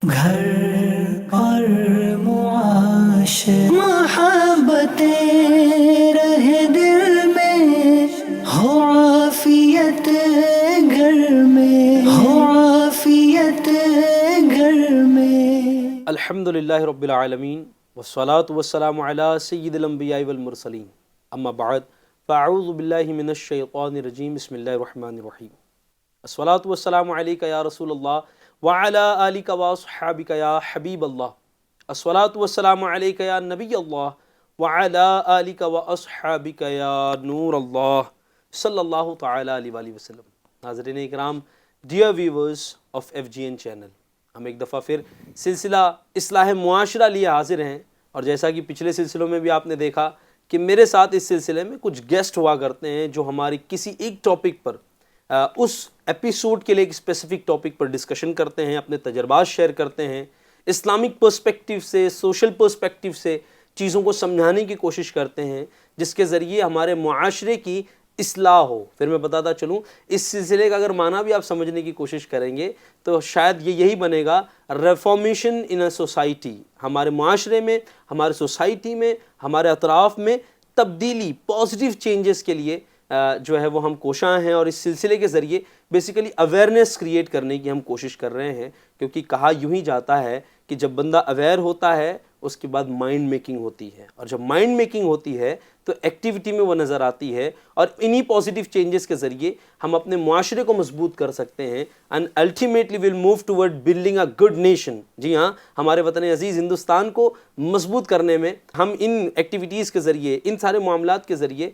گھر اور معاشر محبتیں رہے دل میں، ہو عافیت گھر میں، ہو عافیت گھر میں۔ الحمد للہ رب العالمین والصلاة والسلام علی سید الانبیاء والمرسلین، اما بعد فاعوذ باللہ من الشیطان الرجیم، بسم اللہ الرحمن الرحیم۔ الصلاة والسلام علیک یا رسول اللہ وعلی آلک واصحابک یا حبیب اللہ، الصلاة والسلام علیک یا نبی اللہ وعلی آلک واصحابک یا نور اللہ، صلی اللہ تعالی علیہ وآلہ وسلم۔ ناظرین اکرام، dear viewers of F G N channel, ہم ایک دفعہ پھر سلسلہ اصلاح معاشرہ لیے حاضر ہیں، اور جیسا کہ پچھلے سلسلوں میں بھی آپ نے دیکھا کہ میرے ساتھ اس سلسلے میں کچھ گیسٹ ہوا کرتے ہیں جو ہماری کسی ایک ٹاپک پر اس ایپیسوڈ کے لیے ایک اسپیسیفک ٹاپک پر ڈسکشن کرتے ہیں، اپنے تجربات شیئر کرتے ہیں، اسلامک پرسپیکٹیو سے، سوشل پرسپیکٹیو سے چیزوں کو سمجھانے کی کوشش کرتے ہیں، جس کے ذریعے ہمارے معاشرے کی اصلاح ہو۔ پھر میں بتاتا چلوں، اس سلسلے کا اگر معنی بھی آپ سمجھنے کی کوشش کریں گے تو شاید یہی بنے گا، ریفارمیشن ان اے سوسائٹی، ہمارے معاشرے میں، ہمارے سوسائٹی میں، ہمارے اطراف میں تبدیلی، پازیٹیو چینجز کے لیے جو ہے وہ ہم کوشاں ہیں، اور اس سلسلے کے ذریعے بیسیکلی اویئرنیس کریٹ کرنے کی ہم کوشش کر رہے ہیں، کیونکہ کہا یوں ہی جاتا ہے کہ جب بندہ اویئر ہوتا ہے اس کے بعد مائنڈ میکنگ ہوتی ہے، اور جب مائنڈ میکنگ ہوتی ہے تو ایکٹیویٹی میں وہ نظر آتی ہے، اور انہی پازیٹیو چینجز کے ذریعے ہم اپنے معاشرے کو مضبوط کر سکتے ہیں، and ultimately will move toward building a good nation. جی ہاں، ہمارے وطن عزیز ہندوستان کو مضبوط کرنے میں ہم ان ایکٹیویٹیز کے ذریعے، ان سارے معاملات کے ذریعے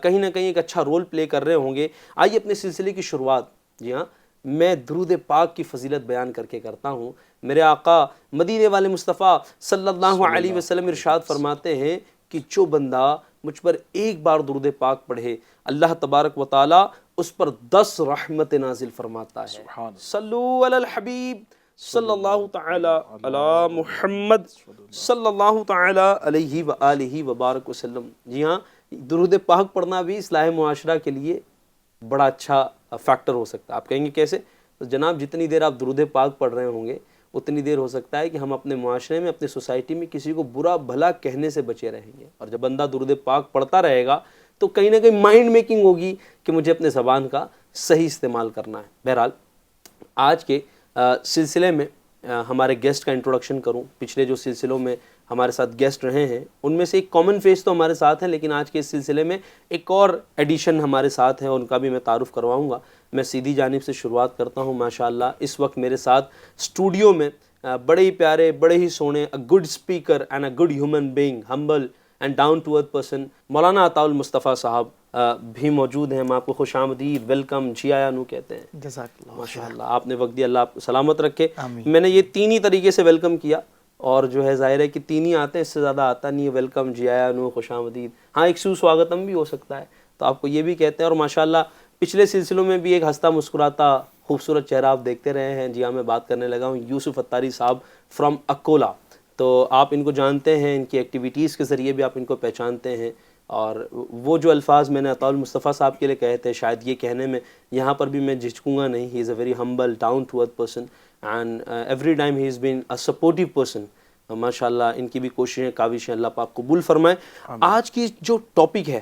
کہیں نہ کہیں ایک اچھا رول پلے کر رہے ہوں گے۔ آئیے اپنے سلسلے کی شروعات، جی ہاں، میں درود پاک کی فضیلت بیان کر کے کرتا ہوں۔ میرے آقا مدینے والے مصطفیٰ صلی اللہ علیہ وسلم ارشاد فرماتے ہیں کہ جو بندہ مجھ پر ایک بار درود پاک پڑھے، اللہ تبارک و تعالی اس پر 10 رحمت نازل فرماتا ہے۔ صلو علی الحبیب صلی اللہ تعالی علی محمد صلی اللہ تعالی علیہ وآلہ وبارک وسلم۔ جی ہاں، درود پاک پڑھنا بھی اصلاح معاشرہ کے لیے بڑا اچھا فیکٹر ہو سکتا ہے۔ آپ کہیں گے کیسے؟ تو جناب، جتنی دیر آپ درود پاک پڑھ رہے ہوں گے اتنی دیر ہو سکتا ہے کہ ہم اپنے معاشرے میں، اپنے سوسائٹی میں کسی کو برا بھلا کہنے سے بچے رہیں گے، اور جب بندہ درود پاک پڑھتا رہے گا تو کہیں نہ کہیں مائنڈ میکنگ ہوگی کہ مجھے اپنے زبان کا صحیح استعمال کرنا ہے۔ بہرحال آج کے سلسلے میں ہمارے گیسٹ کا انٹروڈکشن کروں۔ پچھلے جو سلسلوں میں ہمارے ساتھ گیسٹ رہے ہیں ان میں سے ایک کامن فیس تو ہمارے ساتھ ہیں، لیکن آج کے اس سلسلے میں ایک اور ایڈیشن ہمارے ساتھ ہے، ان کا بھی میں تعارف کرواؤں گا۔ میں سیدھی جانب سے شروعات کرتا ہوں۔ ماشاءاللہ اس وقت میرے ساتھ اسٹوڈیو میں بڑے ہی پیارے، بڑے ہی سونے، a good speaker and a good human being, humble and down to earth person, Maulana Ata المصطفیٰ صاحب بھی موجود ہیں۔ ہم آپ کو خوش آمدید، ویلکم، جی آیا نو کہتے ہیں۔ جزاک اللہ، ماشاءاللہ آپ نے وقت دیا، اللہ آپ کو سلامت رکھے۔ آمین۔ میں نے یہ تین ہی طریقے سے ویلکم کیا، اور جو ہے ظاہر ہے کہ تین ہی آتے ہیں، اس سے زیادہ آتا نہیں ہے۔ ویلکم، جی آیا نو، خوش آمدید، ہاں ایک سواگتم بھی ہو سکتا ہے، تو آپ کو یہ بھی کہتے ہیں۔ اور ماشاءاللہ پچھلے سلسلوں میں بھی ایک ہنستا مسکراتا خوبصورت چہرہ آپ دیکھتے رہے ہیں۔ جی ہاں، میں بات کرنے لگا ہوں یوسف اتاری صاحب فرام اکولا، تو آپ ان کو جانتے ہیں، ان کی ایکٹیویٹیز کے ذریعے بھی آپ ان کو پہچانتے ہیں، اور وہ جو الفاظ میں نے عطاء المصطفیٰ صاحب کے لیے کہے تھے، شاید یہ کہنے میں یہاں پر بھی میں جھجکوں گا نہیں۔ He is a very humble, down to earth person, and every time he is been a supportive person. ماشاءاللہ ان کی بھی کوششیں، کاوشیں اللہ پاک قبول فرمائے۔ آج کی جو ٹاپک ہے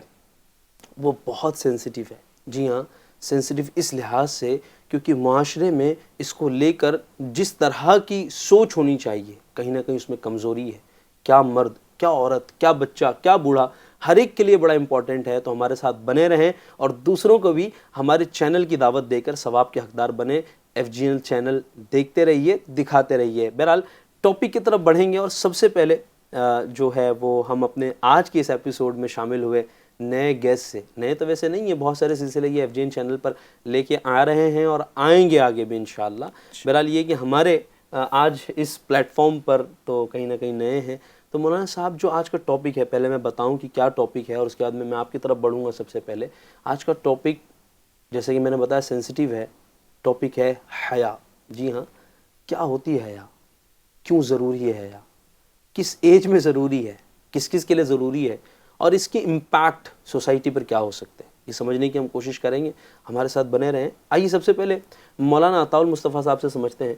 وہ بہت سینسٹیو ہے۔ جی ہاں، سینسٹیو اس لحاظ سے کیونکہ معاشرے میں اس کو لے کر جس طرح کی سوچ ہونی چاہیے، کہیں نہ کہیں اس میں کمزوری ہے۔ کیا مرد، کیا عورت، کیا بچہ، کیا بوڑھا، ہر ایک کے لیے بڑا امپورٹنٹ ہے۔ تو ہمارے ساتھ بنے رہیں، اور دوسروں کو بھی ہمارے چینل کی دعوت دے کر ثواب کے حقدار بنے۔ ایف جی این چینل دیکھتے رہیے، دکھاتے رہیے۔ بہرحال ٹاپک کی طرف بڑھیں گے، اور سب سے پہلے جو ہے وہ ہم اپنے آج کے اس ایپیسوڈ میں شامل ہوئے نئے گیسٹ سے، نئے تو ویسے نہیں ہیں، بہت سارے سلسلے یہ ایف جی این چینل پر لے کے آ رہے ہیں اور آئیں گے آگے بھی انشاءاللہ۔ بہرحال یہ کہ ہمارے آج اس پلیٹ فارم پر تو کہیں نہ کہیں نئے ہیں۔ تو مولانا صاحب، جو آج کا ٹاپک ہے، پہلے میں بتاؤں کہ کیا ٹاپک ہے، اور اس کے بعد میں آپ کی طرف بڑھوں گا۔ سب سے پہلے آج کا ٹاپک جیسے کہ میں نے بتایا سینسٹیو ہے، ٹاپک ہے حیا۔ جی ہاں، کیا ہوتی ہے حیا، کیوں ضروری ہے حیا، کس ایج میں ضروری ہے، کس کس کے لیے ضروری ہے، اور اس کے امپیکٹ سوسائٹی پر کیا ہو سکتے ہیں، یہ سمجھنے کی ہم کوشش کریں گے۔ ہمارے ساتھ بنے رہیں۔ آئیے سب سے پہلے مولانا عطاء المصطفیٰ صاحب سے سمجھتے ہیں،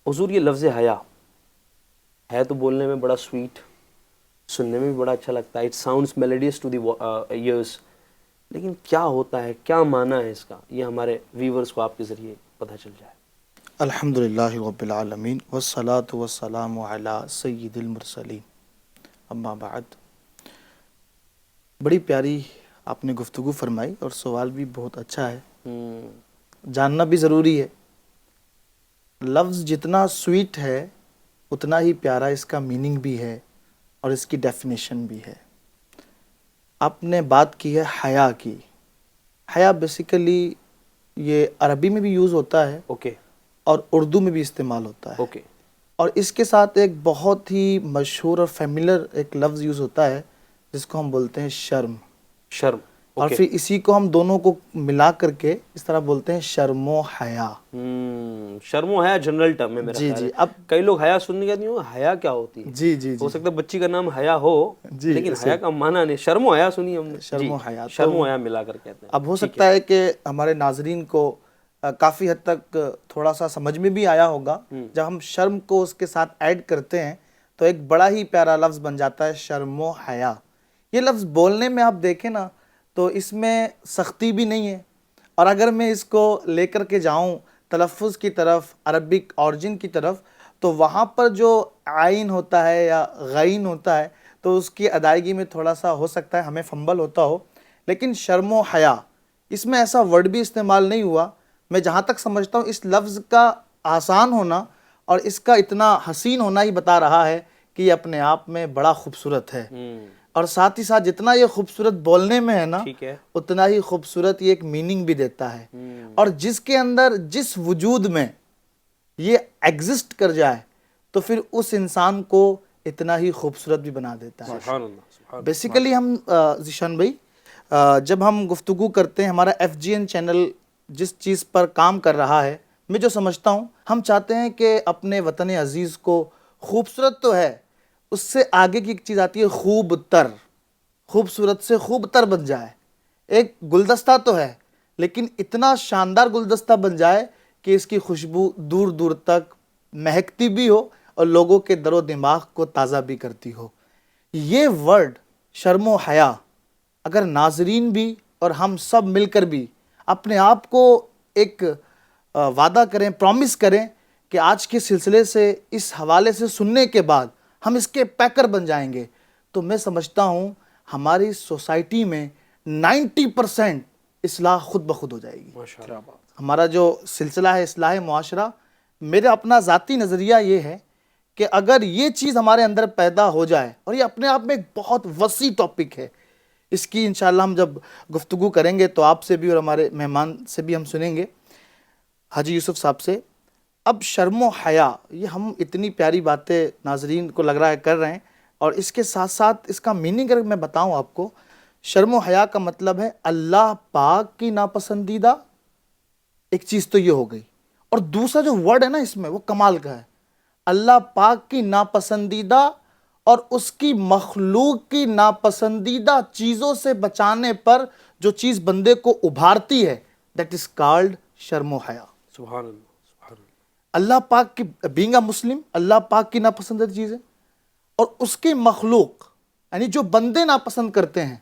حضور یہ لفظ حیا ہے تو بولنے میں بڑا سویٹ، سننے میں بھی بڑا اچھا لگتا ہے، it sounds melodious to the ears, لیکن کیا ہوتا ہے، کیا معنی ہے اس کا، یہ ہمارے ویورز کو آپ کے ذریعے پتہ چل جائے۔ الحمدللہ رب العالمین والصلاة والسلام علی سید المرسلین، اما بعد۔ بڑی پیاری آپ نے گفتگو فرمائی اور سوال بھی بہت اچھا ہے، جاننا بھی ضروری ہے۔ لفظ جتنا سویٹ ہے اتنا ہی پیارا اس کا میننگ بھی ہے اور اس کی ڈیفینیشن بھی ہے۔ آپ نے بات کی ہے حیا کی۔ حیا بیسیکلی یہ عربی میں بھی یوز ہوتا ہے اوکے اور اردو میں بھی استعمال ہوتا ہے، اوکے اور اس کے ساتھ ایک بہت ہی مشہور اور فیملر ایک لفظ یوز ہوتا ہے جس کو ہم بولتے ہیں شرم، شرم، اور پھر اسی کو ہم دونوں کو ملا کر کے اس طرح بولتے ہیں شرم و حیا۔ شرم و حیا جنرل ٹرم ہے میرا جی خیال جی ہے۔ اب کئی لوگ حیا سننے کے نہیں ہو حیا کیا ہوتی ہے، جی جی ہو جی سکتا ہے بچی کا نام حیا ہو جی، لیکن ایسے حیا کا معنی نہیں، شرم و حیا سنی ہم نے، شرم و حیا، شرم و حیا ملا کر کہتے ہیں۔ اب ہو سکتا ہے کہ ہمارے ناظرین کو کافی حد تک تھوڑا سا سمجھ میں بھی آیا ہوگا، جب ہم شرم کو اس کے ساتھ ایڈ کرتے ہیں تو ایک بڑا ہی پیارا لفظ بن جاتا ہے شرم و حیا۔ یہ لفظ بولنے میں آپ دیکھیں نا تو اس میں سختی بھی نہیں ہے، اور اگر میں اس کو لے کر کے جاؤں تلفظ کی طرف، عربک اورجن کی طرف، تو وہاں پر جو عین ہوتا ہے یا غین ہوتا ہے تو اس کی ادائیگی میں تھوڑا سا ہو سکتا ہے ہمیں فمبل ہوتا ہو، لیکن شرم و حیا اس میں ایسا ورڈ بھی استعمال نہیں ہوا۔ میں جہاں تک سمجھتا ہوں اس لفظ کا آسان ہونا اور اس کا اتنا حسین ہونا ہی بتا رہا ہے کہ یہ اپنے آپ میں بڑا خوبصورت ہے، اور ساتھ ہی ساتھ جتنا یہ خوبصورت بولنے میں ہے نا ٹھیک ہے، اتنا ہی خوبصورت یہ ایک میننگ بھی دیتا ہے، اور جس کے اندر جس وجود میں یہ ایگزسٹ کر جائے تو پھر اس انسان کو اتنا ہی خوبصورت بھی بنا دیتا ہے۔ سبحان اللہ، سبحان اللہ۔ بیسیکلی ہم ذیشان بھائی جب ہم گفتگو کرتے ہیں، ہمارا FGN چینل جس چیز پر کام کر رہا ہے، میں جو سمجھتا ہوں ہم چاہتے ہیں کہ اپنے وطن عزیز کو خوبصورت تو ہے، اس سے آگے کی ایک چیز آتی ہے خوب تر، خوبصورت سے خوب تر بن جائے۔ ایک گلدستہ تو ہے لیکن اتنا شاندار گلدستہ بن جائے کہ اس کی خوشبو دور دور تک مہکتی بھی ہو اور لوگوں کے در و دماغ کو تازہ بھی کرتی ہو۔ یہ ورڈ شرم و حیا اگر ناظرین بھی اور ہم سب مل کر بھی اپنے آپ کو ایک وعدہ کریں، پرومس کریں کہ آج کے سلسلے سے اس حوالے سے سننے کے بعد ہم اس کے پیکر بن جائیں گے، تو میں سمجھتا ہوں ہماری سوسائٹی میں 90% اصلاح خود بخود ہو جائے گی۔ ماشاءاللہ۔ ہمارا جو سلسلہ ہے اصلاح معاشرہ، میرا اپنا ذاتی نظریہ یہ ہے کہ اگر یہ چیز ہمارے اندر پیدا ہو جائے، اور یہ اپنے آپ میں ایک بہت وسیع ٹاپک ہے، اس کی انشاءاللہ ہم جب گفتگو کریں گے تو آپ سے بھی اور ہمارے مہمان سے بھی ہم سنیں گے، حاجی یوسف صاحب سے۔ اب شرم و حیا یہ ہم اتنی پیاری باتیں ناظرین کو لگ رہا ہے کر رہے ہیں، اور اس کے ساتھ ساتھ اس کا میننگ اگر میں بتاؤں آپ کو، شرم و حیا کا مطلب ہے اللہ پاک کی ناپسندیدہ، ایک چیز تو یہ ہو گئی، اور دوسرا جو ورڈ ہے نا اس میں وہ کمال کا ہے، اللہ پاک کی ناپسندیدہ اور اس کی مخلوق کی ناپسندیدہ چیزوں سے بچانے پر جو چیز بندے کو ابھارتی ہے، دیٹ از کالڈ شرم و حیا۔ سبحان اللہ، سبحان اللہ۔ اللہ پاک کی بینگ اے مسلم، اللہ پاک کی ناپسندیدہ چیز ہے، اور اس کی مخلوق یعنی جو بندے ناپسند کرتے ہیں۔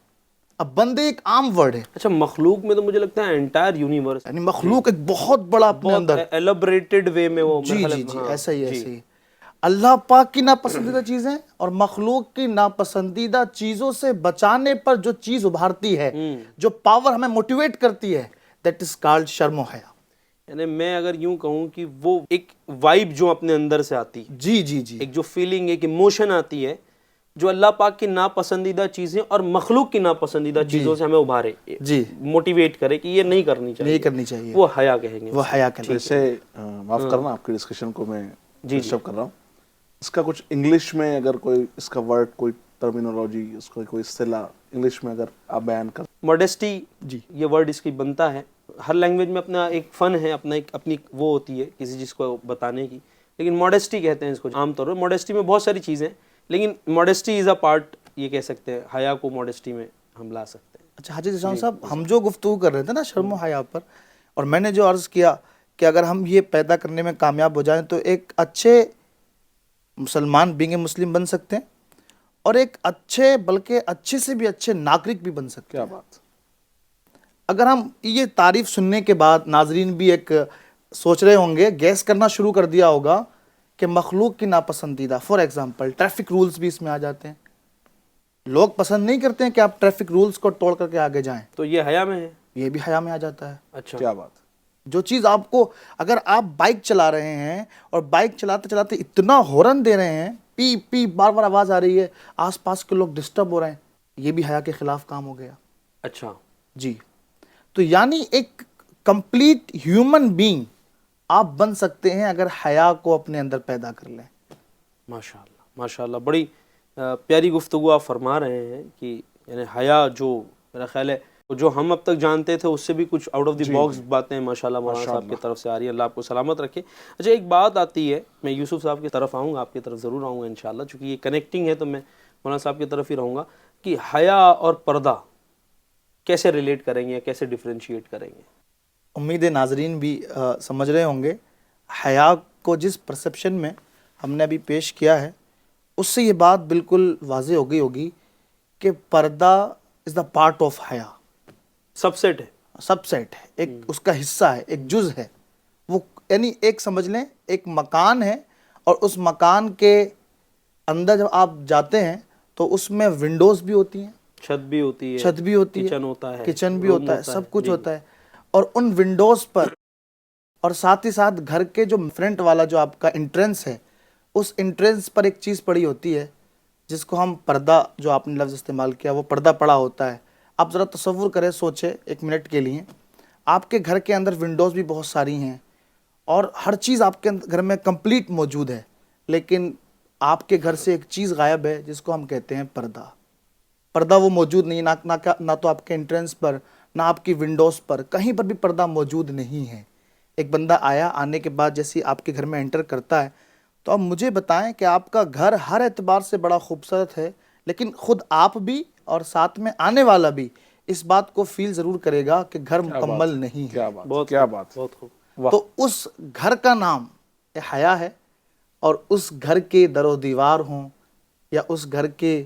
اب بندے ایک عام ورڈ ہے، اچھا، مخلوق میں تو مجھے لگتا ہے انٹائر یونیورس، یعنی مخلوق ایک بہت بڑا اپنے اندر، ایلیبریٹڈ وے میں وہ جی جی جی ایسا ہی ایسا ہی۔ اللہ پاک کی ناپسندیدہ چیزیں اور مخلوق کی ناپسندیدہ چیزوں سے بچانے پر جو چیز ابھارتی ہے، جو پاور ہمیں موٹیویٹ کرتی ہے، دیٹ از کالڈ شرم و حیا۔ یعنی میں اگر یوں کہوں کہ وہ ایک وائب جو اپنے اندر سے آتی ہے، جی جی جی ایک جو فیلنگ، ایک ایموشن آتی ہے جو اللہ پاک کی ناپسندیدہ چیزیں اور مخلوق کی ناپسندیدہ چیزوں سے ہمیں ابھارے، جی موٹیویٹ کرے کہ یہ نہیں کرنی چاہیے، نہیں کرنی چاہیے، وہ حیا کہیں گے۔ وہ حیا کا ویسے معاف کرنا آپ کی ڈسکشن کو میں جی ڈسٹرب کر رہا ہوں، اس کا کچھ انگلش میں اگر کوئی اس کا ورڈ، کوئی ٹرمینولوجی، اس کا کوئی اصطلاح انگلش میں اگر آپ بیان کر۔ موڈیسٹی، جی یہ ورڈ اس کی بنتا ہے، ہر لینگویج میں اپنا ایک فن ہے، اپنا ایک اپنی وہ ہوتی ہے کسی چیز کو بتانے کی، لیکن موڈیسٹی کہتے ہیں اس کو عام طور پر۔ موڈیسٹی میں بہت ساری چیزیں، لیکن موڈیسٹی از اے پارٹ، یہ کہہ سکتے ہیں حیا کو موڈیسٹی میں ہم لا سکتے ہیں۔ اچھا حاجی ذیشان صاحب، ہم جو گفتگو کر رہے تھے نا شرم و حیا پر، اور میں نے جو عرض کیا کہ اگر ہم یہ پیدا کرنے میں کامیاب ہو جائیں تو ایک اچھے مسلمان بینگ مسلم بن سکتے ہیں اور ایک اچھے بلکہ اچھے سے بھی اچھے ناگرک بھی بن سکتے کیا ہیں. بات. اگر ہم یہ تعریف سننے کے بعد ناظرین بھی ایک سوچ رہے ہوں گے, گیس کرنا شروع کر دیا ہوگا کہ مخلوق کی ناپسندیدہ, فار ایگزامپل ٹریفک رولز بھی اس میں آ جاتے ہیں. لوگ پسند نہیں کرتے ہیں کہ آپ ٹریفک رولز کو توڑ کر کے آگے جائیں, تو یہ حیا میں ہے. یہ بھی حیا میں آ جاتا ہے. اچھا. کیا بات. جو چیز آپ کو, اگر آپ بائک چلا رہے ہیں اور بائک چلاتے چلاتے اتنا ہورن دے رہے ہیں, پی پی بار بار آواز آ رہی ہے, آس پاس کے لوگ ڈسٹرب ہو رہے ہیں, یہ بھی حیا کے خلاف کام ہو گیا. اچھا. جی, تو یعنی ایک کمپلیٹ ہیومن بینگ آپ بن سکتے ہیں اگر حیا کو اپنے اندر پیدا کر لیں. ماشاء اللہ ماشاء اللہ, بڑی پیاری گفتگو آپ فرما رہے ہیں کہ یعنی حیا جو میرا خیال ہے جو ہم اب تک جانتے تھے اس سے بھی کچھ آؤٹ آف دی باکس باتیں ماشاءاللہ مولانا صاحب کی طرف سے آ رہی ہیں. اللہ آپ کو سلامت رکھے. اچھا, ایک بات آتی ہے, میں یوسف صاحب کی طرف آؤں گا, آپ کی طرف ضرور آؤں گا انشاءاللہ, چونکہ یہ کنیکٹنگ ہے تو میں مولانا صاحب کی طرف ہی رہوں گا کہ حیا اور پردہ کیسے ریلیٹ کریں گے, کیسے ڈیفرینشیٹ کریں گے. امید ہے ناظرین بھی سمجھ رہے ہوں گے. حیا کو جس پرسپشن میں ہم نے ابھی پیش کیا ہے اس سے یہ بات بالکل واضح ہو گئی ہوگی کہ پردہ از دا پارٹ آف حیا, سب سیٹ ہے, سب سیٹ ہے, ایک اس کا حصہ ہے, ایک جز ہے وہ, یعنی ایک سمجھ لیں ایک مکان ہے اور اس مکان کے اندر جب آپ جاتے ہیں تو اس میں ونڈوز بھی ہوتی ہیں, چھت بھی ہوتی ہے, چھت بھی ہوتی ہے, کچن ہوتا ہے, کچن بھی روم ہوتا ہے, سب کچھ جی. ہوتا ہے. اور ان ونڈوز پر اور ساتھ ہی ساتھ گھر کے جو فرنٹ والا جو آپ کا انٹرنس ہے اس انٹرنس پر ایک چیز پڑی ہوتی ہے جس کو ہم پردہ, جو آپ نے لفظ استعمال کیا وہ پردہ پڑا ہوتا ہے. آپ ذرا تصور کریں, سوچیں ایک منٹ کے لیے, آپ کے گھر کے اندر ونڈوز بھی بہت ساری ہیں اور ہر چیز آپ کے گھر میں کمپلیٹ موجود ہے, لیکن آپ کے گھر سے ایک چیز غائب ہے جس کو ہم کہتے ہیں پردہ. پردہ وہ موجود نہیں, نہ تو آپ کے انٹرنس پر, نہ آپ کی ونڈوز پر, کہیں پر بھی پردہ موجود نہیں ہے. ایک بندہ آنے کے بعد جیسے آپ کے گھر میں انٹر کرتا ہے تو آپ مجھے بتائیں کہ آپ کا گھر ہر اعتبار سے بڑا خوبصورت ہے, لیکن خود آپ بھی اور ساتھ میں آنے والا بھی اس بات کو فیل ضرور کرے گا کہ گھر مکمل نہیں ہے. کیا بات. بہت کیا خوب, بات. بہت خوب. تو اس گھر کا نام حیا ہے, اور اس گھر کے در و دیوار ہوں یا اس گھر کے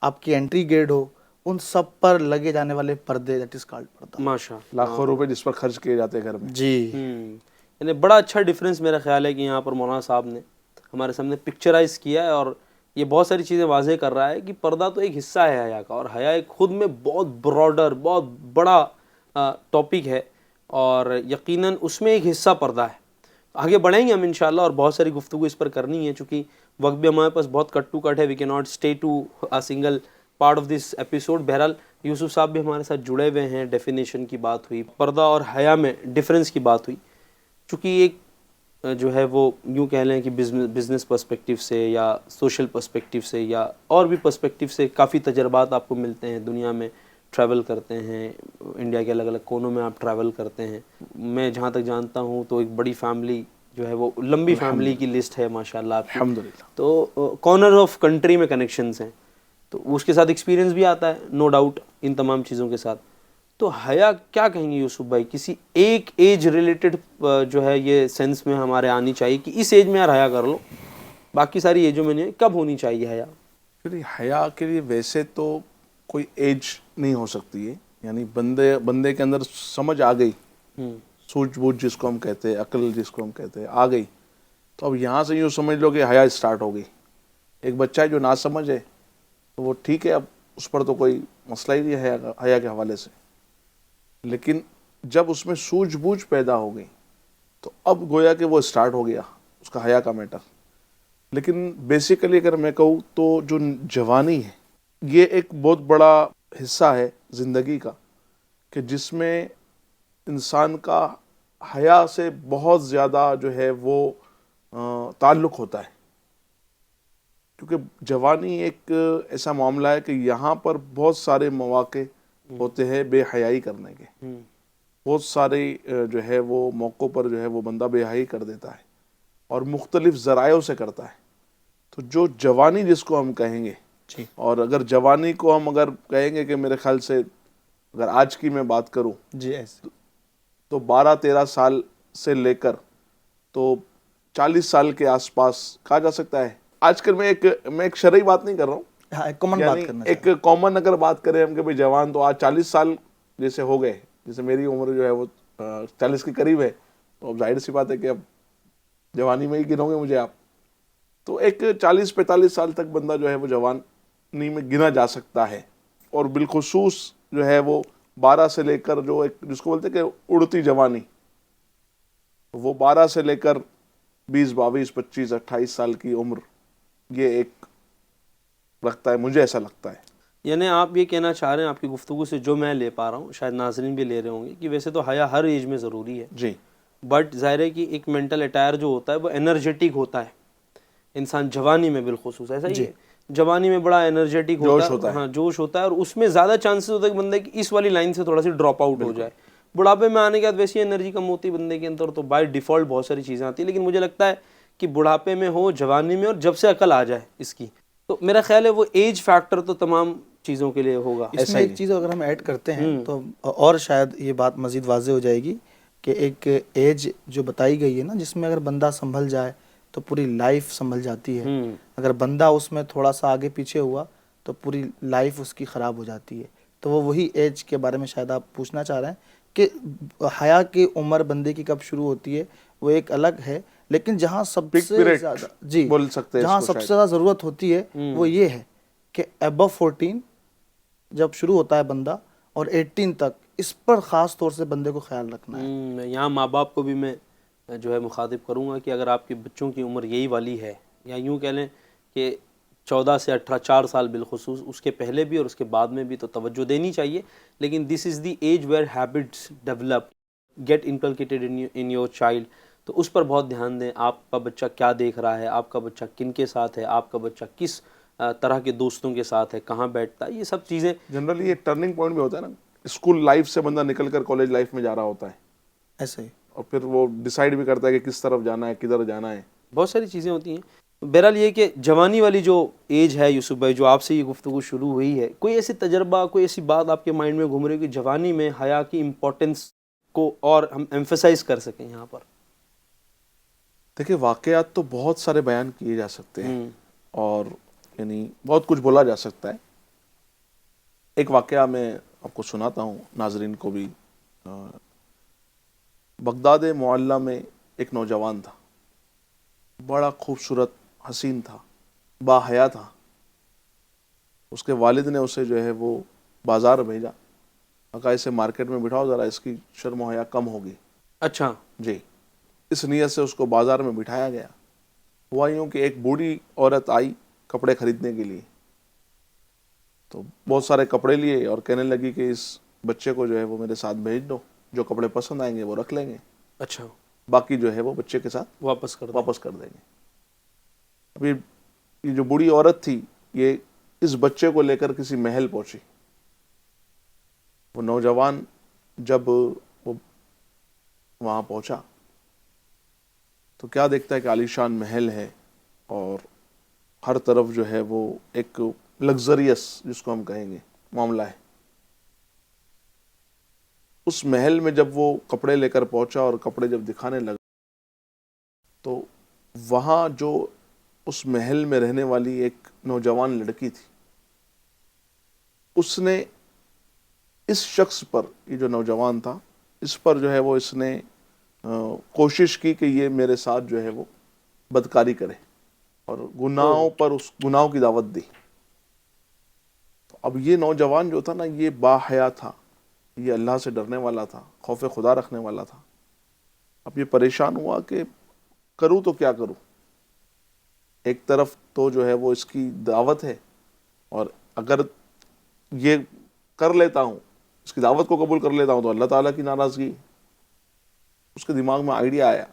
آپ کی انٹری گیٹ ہو, ان سب پر لگے جانے والے پردے, دیٹ از کالڈ پردہ. ماشاء اللہ. لاکھوں روپے جس پر خرچ کیے جاتے ہیں گھر میں. جی, یعنی بڑا اچھا ڈیفرنس میرا خیال ہے کہ یہاں پر مولانا صاحب نے ہمارے سامنے پکچرائز کیا ہے, اور یہ بہت ساری چیزیں واضح کر رہا ہے کہ پردہ تو ایک حصہ ہے حیا کا, اور حیا ایک خود میں بہت براڈر, بہت بڑا ٹاپک ہے, اور یقیناً اس میں ایک حصہ پردہ ہے. آگے بڑھیں گے ہم انشاءاللہ, اور بہت ساری گفتگو اس پر کرنی ہے, چونکہ وقت بھی ہمارے پاس بہت کٹ ٹو کٹ ہے, وی کی not stay to single part of this episode. بہرحال یوسف صاحب بھی ہمارے ساتھ جڑے ہوئے ہیں, ڈیفینیشن کی بات ہوئی, پردہ اور حیا میں ڈفرینس کی بات ہوئی, چونکہ ایک جو ہے وہ یوں کہہ لیں کہ بزنس پرسپیکٹیو سے یا سوشل پرسپیکٹیو سے یا اور بھی پرسپیکٹیو سے کافی تجربات آپ کو ملتے ہیں. دنیا میں ٹریول کرتے ہیں, انڈیا کے الگ الگ کونوں میں آپ ٹریول کرتے ہیں. میں جہاں تک جانتا ہوں تو ایک بڑی فیملی جو ہے وہ لمبی فیملی کی لسٹ ہے ماشاءاللہ آپ کی. الحمدللہ. تو کارنر آف کنٹری میں کنیکشنز ہیں, تو اس کے ساتھ ایکسپیرینس بھی آتا ہے نو ڈاؤٹ ان تمام چیزوں کے ساتھ. تو حیا کیا کہیں گے یوسف بھائی, کسی ایک ایج ریلیٹڈ جو ہے یہ سینس میں ہمارے آنی چاہیے کہ اس ایج میں یار حیا کر لو, باقی ساری ایجوں میں نہیں, کب ہونی چاہیے حیا؟ پھر حیا کے لیے ویسے تو کوئی ایج نہیں ہو سکتی ہے, یعنی بندے کے اندر سمجھ آ گئی, سوجھ بوجھ جس کو ہم کہتے ہیں, عقل جس کو ہم کہتے ہیں, آ گئی, تو اب یہاں سے یوں سمجھ لو کہ حیا اسٹارٹ ہو گئی. ایک بچہ ہے جو نہ سمجھ ہے تو وہ ٹھیک ہے, اب اس پر تو کوئی مسئلہ ہی نہیں ہے حیا کے حوالے سے, لیکن جب اس میں سوجھ بوجھ پیدا ہو گئی تو اب گویا کہ وہ اسٹارٹ ہو گیا اس کا حیا کا میٹر. لیکن بیسیکلی اگر میں کہوں تو جو جوانی ہے یہ ایک بہت بڑا حصہ ہے زندگی کا, کہ جس میں انسان کا حیا سے بہت زیادہ جو ہے وہ تعلق ہوتا ہے, کیونکہ جوانی ایک ایسا معاملہ ہے کہ یہاں پر بہت سارے مواقع ہوتے ہیں بے حیائی کرنے کے, بہت سارے جو ہے وہ موقعوں پر جو ہے وہ بندہ بے حیائی کر دیتا ہے اور مختلف ذرائعوں سے کرتا ہے. تو جو جوانی جس کو ہم کہیں گے, اور اگر جوانی کو ہم اگر کہیں گے کہ میرے خیال سے اگر آج کی میں بات کروں جی ایسے تو 12-13 سال سے لے کر تو 40 سال کے آس پاس کہا جا سکتا ہے. آج کل میں ایک شرعی بات نہیں کر رہا ہوں, ہاں ایک کامن بات کرنا ایک کامن اگر بات کریں ہم کہ بھائی جوان تو آج 40 سال جیسے ہو گئے, جیسے میری عمر جو ہے وہ 40 کے قریب ہے, تو اب ظاہر سی بات ہے کہ اب جوانی میں ہی گنو گے مجھے آپ. تو ایک 40-45 سال تک بندہ جو ہے وہ جوانی میں گنا جا سکتا ہے, اور بالخصوص جو ہے وہ 12 سے لے کر جو ایک جس کو بولتے ہیں کہ اڑتی جوانی, وہ 12 سے لے کر 20, 22, 25, 28 سال کی عمر, یہ ایک رکھتا ہے, مجھے ایسا لگتا ہے. یعنی آپ یہ کہنا چاہ رہے ہیں, آپ کی گفتگو سے جو میں لے پا رہا ہوں, شاید ناظرین بھی لے رہے ہوں گے, کہ ویسے تو حیا ہر ایج میں ضروری ہے, جی, بٹ ظاہر ہے کہ ایک مینٹل اٹائر جو ہوتا ہے وہ انرجیٹک ہوتا ہے. انسان جوانی میں بالخصوص ایسا ہی ہے, جوانی میں بڑا انرجیٹک ہوتا ہے, ہاں جوش ہوتا ہے, اور اس میں زیادہ چانسز ہوتا ہے کہ بندے کی اس والی لائن سے تھوڑا سی ڈراپ آؤٹ ہو جائے. بڑھاپے میں آنے کے بعد ویسی انرجی کم ہوتی ہے بندے کے اندر, تو بائی ڈیفالٹ بہت ساری چیزیں آتی ہیں, لیکن مجھے لگتا ہے کہ بڑھاپے میں ہو, جوانی میں, اور جب سے عقل آ جائے اس کی, تو میرا خیال ہے وہ ایج فیکٹر تو تمام چیزوں کے لیے ہوگا. اس میں ایک چیز اگر ہم ایڈ کرتے ہیں تو اور شاید یہ بات مزید واضح ہو جائے گی کہ ایک ایج جو بتائی گئی ہے نا, جس میں اگر بندہ سنبھل جائے تو پوری لائف سنبھل جاتی ہے, اگر بندہ اس میں تھوڑا سا آگے پیچھے ہوا تو پوری لائف اس کی خراب ہو جاتی ہے. تو وہ وہی ایج کے بارے میں شاید آپ پوچھنا چاہ رہے ہیں کہ حیا کی عمر بندے کی کب شروع ہوتی ہے, وہ ایک الگ ہے, لیکن جہاں سب سے زیادہ بول سکتے ہیں, جہاں سب سے زیادہ ضرورت ہوتی ہے وہ یہ ہے کہ ابو 14 جب شروع ہوتا ہے بندہ, اور 18 تک, اس پر خاص طور سے بندے کو خیال رکھنا ہے. یہاں ماں باپ کو بھی میں جو ہے مخاطب کروں گا کہ اگر آپ کے بچوں کی عمر یہی والی ہے, یا یوں کہہ لیں کہ 14 سے 18, 4 سال بالخصوص, اس کے پہلے بھی اور اس کے بعد میں بھی, تو توجہ دینی چاہیے. لیکن this is the age where habits develop get inculcated in your child, تو اس پر بہت دھیان دیں. آپ کا بچہ کیا دیکھ رہا ہے, آپ کا بچہ کن کے ساتھ ہے, آپ کا بچہ کس طرح کے دوستوں کے ساتھ ہے, کہاں بیٹھتا ہے, یہ سب چیزیں جنرلی یہ ٹرننگ پوائنٹ بھی ہوتا ہے نا, اسکول لائف سے بندہ نکل کر کالج لائف میں جا رہا ہوتا ہے, ایسے ہی, اور پھر وہ ڈیسائیڈ بھی کرتا ہے کہ کس طرف جانا ہے, کدھر جانا ہے. بہت ساری چیزیں ہوتی ہیں. بہرحال یہ کہ جوانی والی جو ایج ہے یوسف بھائی, جو آپ سے یہ گفتگو شروع ہوئی ہے, کوئی ایسی تجربہ, کوئی ایسی بات آپ کے مائنڈ میں گھوم رہی ہے کہ جوانی میں حیا کی امپورٹنس کو اور ہم ایمفیسائز کر سکیں یہاں پر؟ دیکھیں, واقعات تو بہت سارے بیان کیے جا سکتے ہیں, اور یعنی بہت کچھ بولا جا سکتا ہے. ایک واقعہ میں آپ کو سناتا ہوں, ناظرین کو بھی. بغداد معلیٰ میں ایک نوجوان تھا, بڑا خوبصورت, حسین تھا, با حیا تھا. اس کے والد نے اسے جو ہے وہ بازار بھیجا, کہا اسے مارکیٹ میں بٹھاؤ, ذرا اس کی شرم و حیا کم ہوگی. اچھا جی, اس نیت سے اس کو بازار میں بٹھایا گیا. ہوا یوں کہ ایک بوڑھی عورت آئی کپڑے خریدنے کے لیے, تو بہت سارے کپڑے لیے اور کہنے لگی کہ اس بچے کو جو ہے وہ میرے ساتھ بھیج دو, جو کپڑے پسند آئیں گے وہ رکھ لیں گے, اچھا, باقی جو ہے وہ بچے کے ساتھ واپس کر دیں گے. ابھی یہ جو بوڑھی عورت تھی, یہ اس بچے کو لے کر کسی محل پہنچی. وہ نوجوان جب وہ وہاں پہنچا تو کیا دیکھتا ہے کہ عالیشان محل ہے, اور ہر طرف جو ہے وہ ایک لگزریس, جس کو ہم کہیں گے, معاملہ ہے. اس محل میں جب وہ کپڑے لے کر پہنچا اور کپڑے جب دکھانے لگا, تو وہاں جو اس محل میں رہنے والی ایک نوجوان لڑکی تھی, اس نے اس شخص پر, یہ جو نوجوان تھا, اس پر جو ہے وہ اس نے کوشش کی کہ یہ میرے ساتھ جو ہے وہ بدکاری کرے, اور گناہوں پر اس گناہوں کی دعوت دی. تو اب یہ نوجوان جو تھا نا, یہ با حیا تھا, یہ اللہ سے ڈرنے والا تھا, خوف خدا رکھنے والا تھا. اب یہ پریشان ہوا کہ کروں تو کیا کروں. ایک طرف تو جو ہے وہ اس کی دعوت ہے, اور اگر یہ کر لیتا ہوں, اس کی دعوت کو قبول کر لیتا ہوں, تو اللہ تعالیٰ کی ناراضگی. اس کے دماغ میں آئیڈیا آیا,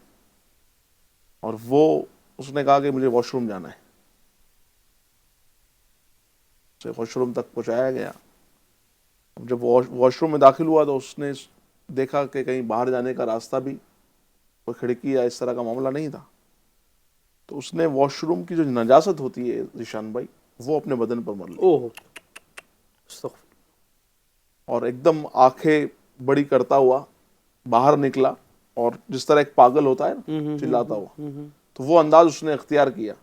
اور اس نے کہا کہ مجھے واش روم جانا ہے. اسے واش روم تک پہنچایا گیا. جب واش روم میں داخل ہوا تو اس نے دیکھا کہ کہیں باہر جانے کا راستہ بھی, کوئی کھڑکی یا اس طرح کا معاملہ نہیں تھا. تو اس نے واش روم کی جو نجاست ہوتی ہے ذیشان بھائی, وہ اپنے بدن پر مر لی, اور ایک دم آنکھیں بڑی کرتا ہوا باہر نکلا, اور جس طرح ایک پاگل ہوتا ہے نا چلاتا ہوا، تو وہ انداز اس نے اختیار کیا.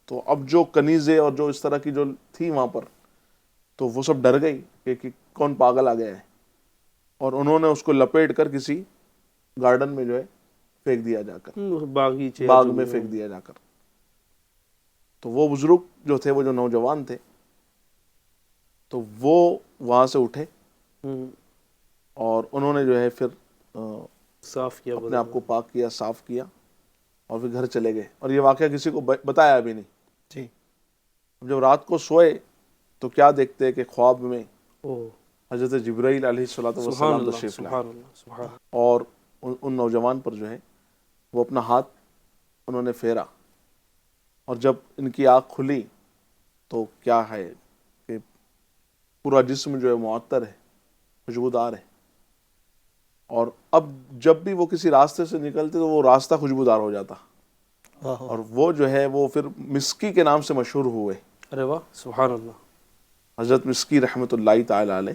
تو اب جو کنیزیں اور جو اس طرح کی جو تھی وہاں پر، تو وہ سب ڈر گئی کہ کون پاگل آ گیا ہے، اور انہوں نے اس کو لپیٹ کر کسی گارڈن میں جو ہے پھینک دیا جا کر، باغیچے باغ میں پھینک دیا جا کر. تو وہ بزرگ جو تھے، وہ جو نوجوان تھے، تو وہ وہاں سے اٹھے اور انہوں نے جو ہے پھر صاف کیا، اپنے آپ کو پاک کیا، صاف کیا، اور پھر گھر چلے گئے. اور یہ واقعہ کسی کو بتایا بھی نہیں. جی. جب رات کو سوئے تو کیا دیکھتے کہ خواب میں اوہ حضرت جبرائیل علیہ سبحان السلام اللہ تشریف لائے، سبحان اللہ سبحان اللہ. اور ان نوجوان پر جو ہے وہ اپنا ہاتھ انہوں نے پھیرا، اور جب ان کی آنکھ کھلی تو کیا ہے کہ پورا جسم جو ہے معطر ہے، خوشبودار ہے. اور اب جب بھی وہ کسی راستے سے نکلتے تو وہ راستہ خوشبودار ہو جاتا، اور وہ جو ہے وہ پھر مسکی کے نام سے مشہور ہوئے. ارے واہ سبحان اللہ. حضرت مسکی رحمۃ اللہ تعالی علیہ.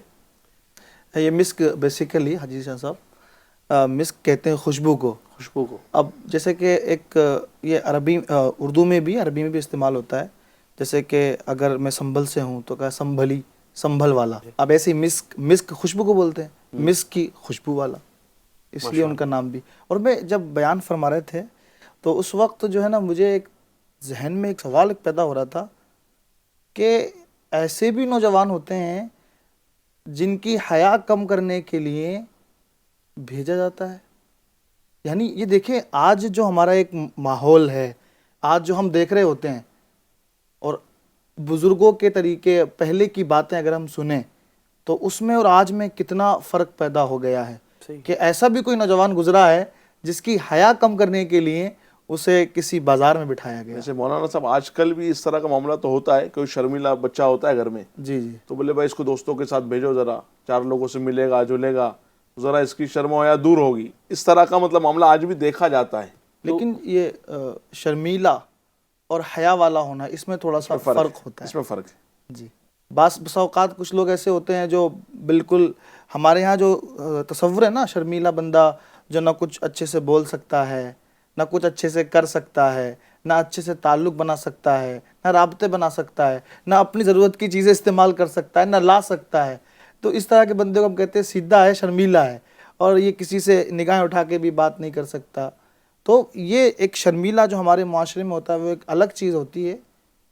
یہ مسک بیسیکلی حاجی شاہ صاحب مسک کہتے ہیں خوشبو کو. خوشبو کو. اب جیسے کہ ایک یہ عربی اردو میں بھی، عربی میں بھی استعمال ہوتا ہے. جیسے کہ اگر میں سنبھل سے ہوں تو کہا سنبھلی، سنبھل والا. اب ایسے مسک خوشبو کو بولتے ہیں، مسک کی خوشبو والا، اس لیے ان کا نام بھی. اور میں جب بیان فرما رہے تھے تو اس وقت جو ہے نا مجھے ایک ذہن میں ایک سوال پیدا ہو رہا تھا کہ ایسے بھی نوجوان ہوتے ہیں جن کی حیا کم کرنے کے لیے بھیجا جاتا ہے. یعنی یہ دیکھیں آج جو ہمارا ایک ماحول ہے، آج جو ہم دیکھ رہے ہوتے ہیں، اور بزرگوں کے طریقے، پہلے کی باتیں اگر ہم سنیں تو اس میں اور آج میں کتنا فرق پیدا ہو گیا ہے. کہ ایسا بھی کوئی نوجوان گزرا ہے جس کی حیا کم کرنے کے لیے اسے کسی بازار میں بٹھایا گیا. جیسے مولانا صاحب آج کل بھی اس طرح کا معاملہ تو ہوتا ہے. کوئی شرمیلا بچہ ہوتا ہے گھر میں، جی جی، تو بولے بھائی اس کو دوستوں کے ساتھ بھیجو، ذرا 4 لوگوں سے ملے گا، جلے گا، ذرا اس کی شرم و حیا دور ہوگی. اس طرح کا مطلب معاملہ آج بھی دیکھا جاتا ہے. لیکن یہ شرمیلا اور حیا والا ہونا، اس میں تھوڑا سا فرق ہوتا ہے. اس میں فرق ہے. جی. بس اوقات کچھ لوگ ایسے ہوتے ہیں جو بالکل ہمارے ہاں جو تصور ہے نا، شرمیلا بندہ جو نہ کچھ اچھے سے بول سکتا ہے، نہ کچھ اچھے سے کر سکتا ہے، نہ اچھے سے تعلق بنا سکتا ہے، نہ رابطے بنا سکتا ہے، نہ اپنی ضرورت کی چیزیں استعمال کر سکتا ہے، نہ لا سکتا ہے. تو اس طرح کے بندے کو ہم کہتے ہیں سیدھا ہے، شرمیلا ہے، اور یہ کسی سے نگاہیں اٹھا کے بھی بات نہیں کر سکتا. تو یہ ایک شرمیلا جو ہمارے معاشرے میں ہوتا ہے وہ ایک الگ چیز ہوتی ہے،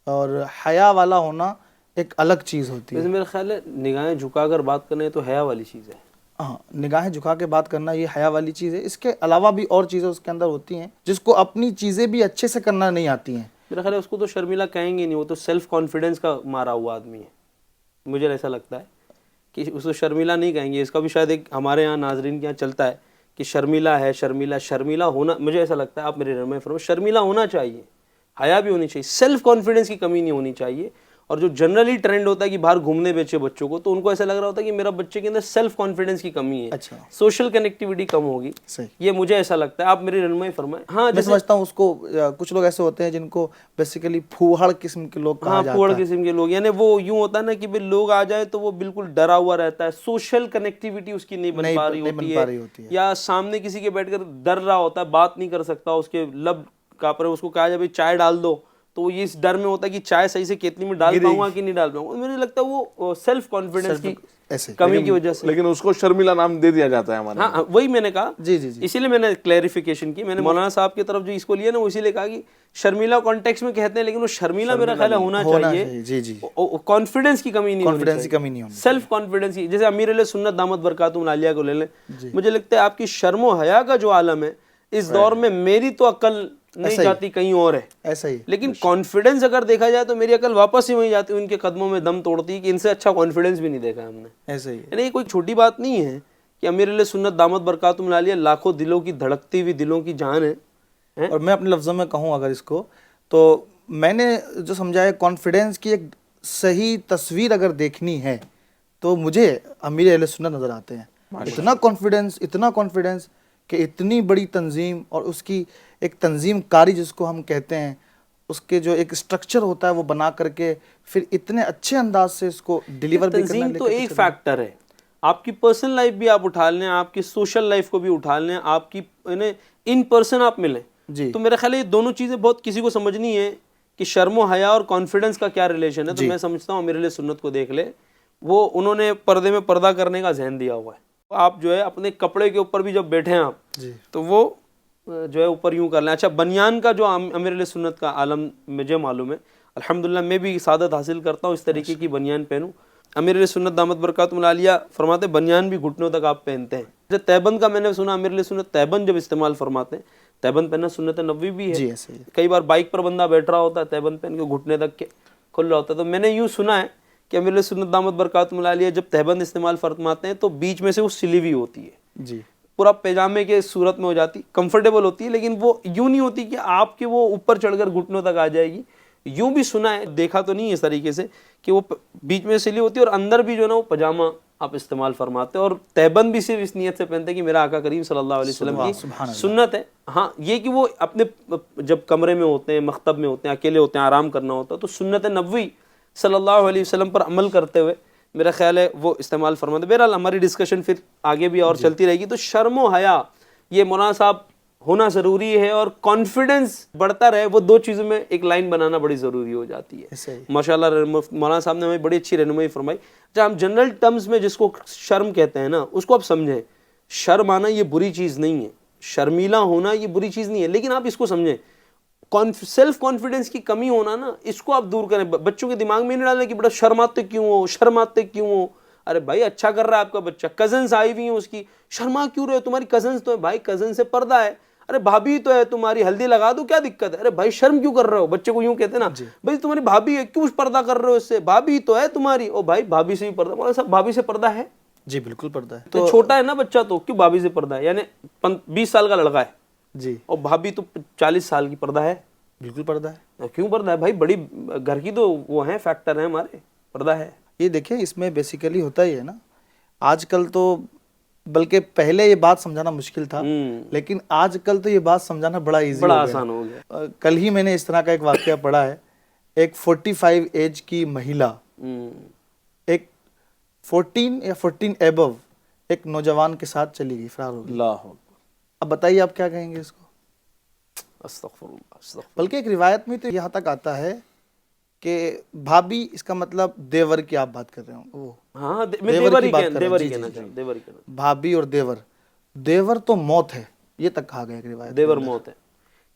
اور حیا والا ہونا ایک الگ چیز ہوتی ہے. ویسے میرا خیال ہے نگاہیں جھکا کر بات کرنے تو حیا والی چیز ہے. ہاں، نگاہیں جھکا کے بات کرنا یہ حیا والی چیز ہے. اس کے علاوہ بھی اور چیزیں اس کے اندر ہوتی ہیں جس کو اپنی چیزیں بھی اچھے سے کرنا نہیں آتی ہیں. میرا خیال ہے اس کو تو شرمیلا کہیں گے نہیں، وہ تو سیلف کانفیڈنس کا مارا ہوا آدمی ہے. مجھے ایسا لگتا ہے کہ اس کو شرمیلا نہیں کہیں گے. اس کا بھی شاید ایک ہمارے یہاں ناظرین کے یہاں چلتا ہے کہ شرمیلا ہے، شرمیلا ہونا. مجھے ایسا لگتا ہے، آپ میرے رحمۂ فرمائیں، شرمیلا ہونا چاہیے، حیا بھی ہونی چاہیے، سیلف کانفیڈنس کی کمی نہیں ہونی چاہیے. اور جو جنرلی ٹرینڈ ہوتا ہے کہ باہر گھومنے بیچے بچوں کو، تو ان کو ایسا لگ رہا ہوتا ہے کہ میرا بچے کے اندر سیلف کانفیڈنس کی کمی ہے، اچھا، سوشل کنیکٹیویٹی کم ہوگی. صحیح. یہ مجھے ایسا لگتا ہے. آپ میرے رہنمائی فرمائیں. ہاں میں سمجھتا ہوں اس کو کچھ لوگ ایسے ہوتے ہیں جن کو بیسیکلی پھوہڑ قسم کے لوگ کہا جاتا ہے. پھوڑ قسم کے لوگ، یعنی وہ یوں ہوتا ہے نا کہ لوگ آ جائے تو وہ بالکل ڈرا ہوا رہتا ہے، سوشل کنیکٹیویٹی اس کی نہیں بن پا رہی ہوتی ہے، یا سامنے کسی کے بیٹھ کر ڈر رہا ہوتا ہے، بات نہیں کر سکتا، اس کے لب کانپ رہے، اس کو کہا جائے بھائی چائے ڈال دو تو وہ اس ڈر میں ہوتا ہے کہ چائے صحیح سے کیتلی میں ڈال پاؤں گا کہ نہیں ڈال پاؤں گا. مجھے لگتا ہے وہ سیلف کانفیڈنس کی کمی کی وجہ سے. لیکن اس کو شرمیلا نام دے دیا جاتا ہے ہمارے. ہاں وہی میں نے کہا. جی جی جی، اسی لیے میں نے کلیریفیکیشن کی. میں نے مولانا صاحب کی طرف جو اس کو لیا نا، وہ اسی لیے کہا کہ شرمیلا کانٹیکس میں کہتے ہیں، لیکن وہ شرمیلا میرا خیال ہے ہونا چاہیے. جی جی، کانفیڈنس کی کمی نہیں ہونی کانفیڈنس کی چاہیے، کمی نہیں ہونی. سیلف کانفیڈنس کی. جیسے امیر علیہ سنت دامت برکاتہم العالیہ کو لے لیں، مجھے لگتا ہے آپ کی شرم و حیا کا جو عالم ہے اس دور میں، میری تو عقل نہیں جاتی، کہیں اور ہے ایسا ہی. لیکن کانفیڈنس اگر دیکھا جائے تو میری عقل واپس ہی وہیں جاتی، ان کے قدموں میں دم توڑتی کہ ان سے اچھا کانفیڈنس بھی نہیں دیکھا ہم نے. ایسا ہی. یعنی یہ کوئی چھوٹی بات نہیں ہے کہ امیر علیہ سنت دامت برکاتہم العالیہ لاکھوں دلوں کی دھڑکتی ہوئی دلوں کی جان ہے. اور میں اپنے لفظوں میں کہوں اگر اس کو، تو میں نے جو سمجھا ہے کانفیڈنس کی ایک صحیح تصویر اگر دیکھنی ہے تو مجھے امیر اہل سنت نظر آتے ہیں. اتنا کانفیڈنس کہ اتنی بڑی تنظیم، اور اس کی ایک تنظیم کاری جس کو ہم کہتے ہیں، اس کے جو ایک اسٹرکچر ہوتا ہے وہ بنا کر کے پھر اتنے اچھے انداز سے اس کو ڈیلیور بھی کرنا. تنظیم تو ایک فیکٹر ہے، آپ کی پرسنل لائف بھی آپ اٹھا لیں, آپ کی سوشل لائف کو بھی اٹھا لیں, آپ کی ان پرسن آپ ملیں. جی تو میرا خیال ہے یہ دونوں چیزیں بہت کسی کو سمجھنی ہے کہ شرم و حیا اور کانفیڈنس کا کیا ریلیشن ہے. تو میں سمجھتا ہوں میرے لیے سنت کو دیکھ لے, وہ انہوں نے پردے میں پردہ کرنے کا ذہن دیا ہوا ہے. آپ جو ہے اپنے کپڑے کے اوپر بھی جب بیٹھے ہیں آپ تو وہ جو ہے اوپر یوں کر لیں. اچھا بنیان کا جو امیر علیہ سنت کا عالم مجھے معلوم ہے, الحمدللہ میں بھی سعادت حاصل کرتا ہوں اس طریقے کی بنیان پہنوں. امیر علیہ سنت دامت برکاتہم العالیہ فرماتے بنیان بھی گھٹنوں تک آپ پہنتے ہیں. جب تہبند کا میں نے سنا امیر علیہ سنت تہبند جب استعمال فرماتے ہیں, تہبند پہننا سنت نبوی بھی ہے. کئی بار بائک پر بندہ بیٹھ رہا ہوتا ہے تہبند پہن کے گھٹنے تک کھل رہا ہوتا ہے. تو میں نے یوں سنا ہے کہ امیر علیہ سنت دامت برکاتہم العالیہ جب تہبند استعمال فرماتے ہیں تو بیچ میں سے وہ سلی ہوئی ہوتی ہے, جی پورا پیجامے کے صورت میں ہو جاتی, کمفرٹیبل ہوتی ہے, لیکن وہ یوں نہیں ہوتی کہ آپ کے وہ اوپر چڑھ کر گھٹنوں تک آ جائے گی. یوں بھی سنا ہے, دیکھا تو نہیں ہے اس طریقے سے, کہ وہ بیچ میں سلی ہوتی ہے اور اندر بھی جو ہے نا وہ پجامہ آپ استعمال فرماتے ہیں. اور تہبند بھی صرف اس نیت سے پہنتے ہیں کہ میرا آقا کریم صلی اللہ علیہ وسلم کی سنت ہے. ہاں یہ کہ وہ اپنے جب کمرے میں ہوتے ہیں, مکتب میں ہوتے ہیں, اکیلے ہوتے ہیں, آرام کرنا ہوتا ہے, تو سنت نبوی صلی اللہ علیہ وسلم پر عمل کرتے ہوئے میرا خیال ہے وہ استعمال فرماتے. بہرحال ہماری ڈسکشن پھر آگے بھی اور چلتی رہے گی. تو شرم و حیا یہ مولانا صاحب ہونا ضروری ہے, اور کانفیڈنس بڑھتا رہے, وہ دو چیزوں میں ایک لائن بنانا بڑی ضروری ہو جاتی ہے. ماشاءاللہ مولانا صاحب نے ہمیں بڑی اچھی رہنمائی فرمائی. جب ہم جنرل ٹرمز میں جس کو شرم کہتے ہیں نا, اس کو آپ سمجھیں. شرم آنا یہ بری چیز نہیں ہے, شرمیلا ہونا یہ بری چیز نہیں ہے, لیکن آپ اس کو سمجھیں سیلف کانفیڈنس کی کمی ہونا نا, اس کو آپ دور کریں. بچوں کے دماغ میں نہیں ڈالیں کہ بیٹا شرماتے کیوں ہو, شرماتے کیوں ہو. ارے بھائی اچھا کر رہا ہے آپ کا بچہ, کزنس آئی ہوئی ہیں اس کی, شرما کیوں رہے ہو, تمہاری کزنس تو ہے بھائی, کزن سے پردہ ہے. ارے بھابھی تو ہے تمہاری, ہلدی لگا دو, کیا دقت ہے. ارے بھائی شرم کیوں کر رہے ہو, بچے کو یوں کہتے ہیں نا, بھائی تمہاری بھابھی ہے کیوں پردہ کر رہے ہو اس سے, بھابھی تو ہے تمہاری. او بھائی بھابھی سے بھی پردہ, مولانا صاحب بھابھی سے پردہ ہے؟ جی بالکل پردہ ہے. تو چھوٹا ہے نا بچہ, تو کیوں بھابھی سے پردہ ہے؟ یعنی 20 سال کا لڑکا ہے جی, اور بھابھی تو 40 سال کی, پردہ ہے؟ بالکل پردہ ہے. کیوں پردہ ہے بھائی, بڑی گھر کی تو وہ ہیں, فیکٹر ہیں ہمارے, پردہ ہے. یہ دیکھیں اس میں بیسیکلی ہوتا ہی ہے نا, آج کل تو بلکہ پہلے یہ بات سمجھانا مشکل تھا, لیکن آج کل تو یہ بات سمجھانا بڑا ایزی, بڑا آسان ہو گیا. کل ہی میں نے اس طرح کا ایک واقعہ پڑھا ہے. ایک 45 ایج کی مہیلا ایک 14 یا 14 ایبو ایک نوجوان کے ساتھ چلی گئی, فرار ہو گئی. اللہ. اب بتائیے آپ کیا کہیں گے اس کو. استغفر اللہ, استغفر. بلکہ ایک روایت میں تو یہاں تک آتا ہے کہ بھابھی, اس کا مطلب دیور کی آپ بات کر رہے ہوں, وہ ہاں میں دیور ہی کہنا چاہوں, دیور ہی کہنا. بھابھی اور دیور تو موت ہے, یہ تک کہا گیا ایک روایت. دیور موت ہے,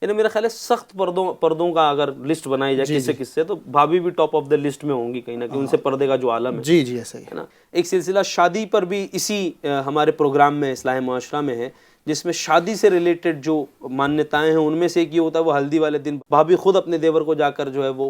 یعنی میرا خیال ہے سخت پردوں کا اگر لسٹ بنائی جائے کس سے, تو بھابھی بھی ٹاپ آف دا لسٹ میں ہوں گی کہیں نہ کہیں, ان سے پردے کا جو عالم ہے. جی ایسا ہی ہے نا. ایک سلسلہ شادی پر بھی اسی ہمارے پروگرام میں اصلاح معاشرہ میں ہے, جس میں شادی سے ریلیٹڈ جو مانیتائیں ہیں ان میں سے ایک یہ ہوتا ہے وہ ہلدی والے دن بھابھی خود اپنے دیور کو جا کر جو ہے وہ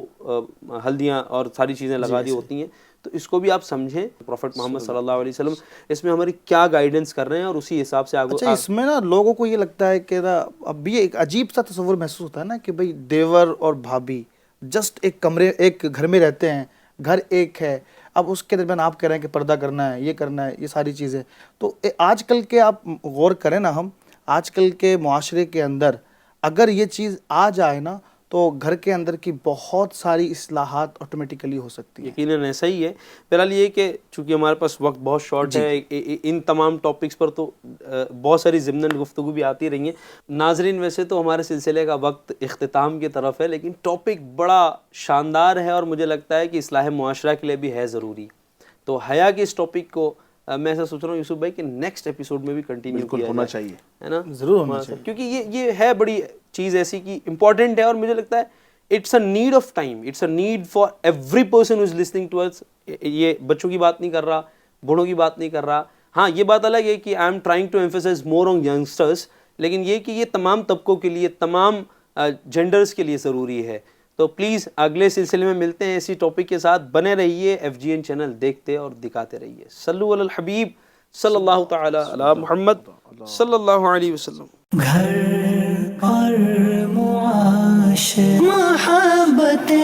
ہلدیاں اور ساری چیزیں لگا دی ہوتی ہیں. تو اس کو بھی آپ سمجھیں, پروفٹ محمد صلی اللہ علیہ وسلم اس میں ہماری کیا گائیڈنس کر رہے ہیں, اور اسی حساب سے آگے. اچھا اس میں نا لوگوں کو یہ لگتا ہے کہ اب بھی ایک عجیب سا تصور محسوس ہوتا ہے نا کہ بھئی دیور اور بھابھی جسٹ ایک گھر میں رہتے ہیں, گھر ایک ہے, اب اس کے درمیان آپ کہہ رہے ہیں کہ پردہ کرنا ہے, یہ کرنا ہے, یہ ساری چیزیں. تو آج کل کے آپ غور کریں نا, ہم آج کل کے معاشرے کے اندر اگر یہ چیز آ جائے نا تو گھر کے اندر کی بہت ساری اصلاحات آٹومیٹیکلی ہو سکتی ہیں. یقیناً ایسا ہی ہے. بہرحال یہ کہ چونکہ ہمارے پاس وقت بہت شارٹ ہے, ان تمام ٹاپکس پر تو بہت ساری ضمناً گفتگو بھی آتی رہی ہیں. ناظرین ویسے تو ہمارے سلسلے کا وقت اختتام کی طرف ہے, لیکن ٹاپک بڑا شاندار ہے اور مجھے لگتا ہے کہ اصلاح معاشرہ کے لیے بھی ہے ضروری. تو حیا کے اس ٹاپک کو میں ایسا سوچ رہا ہوں یوسف بھائی کہ نیکسٹ ایپیسوڈ میں بھی کنٹینیو کیا ہونا چاہیے, ہے نا, ضرور ہونا چاہیے, کیونکہ یہ ہے بڑی چیز ایسی کی امپورٹنٹ ہے, اور مجھے لگتا ہے it's a need of time, it's a need for every person who is listening to us. یہ بچوں کی بات نہیں کر رہا, بوڑھوں کی بات نہیں کر رہا. ہاں یہ بات الگ ہے کہ I am trying to emphasize more on youngsters, لیکن یہ کہ یہ تمام طبقوں کے لیے, تمام جینڈرز کے لیے ضروری ہے. تو پلیز اگلے سلسلے میں ملتے ہیں اسی ٹاپک کے ساتھ. بنے رہیے FGN چینل دیکھتے اور دکھاتے رہیے. صلو علی الحبیب صلی اللہ تعالی علی محمد صلی اللہ علیہ وسلم. گھر اور معاشرہ محبتیں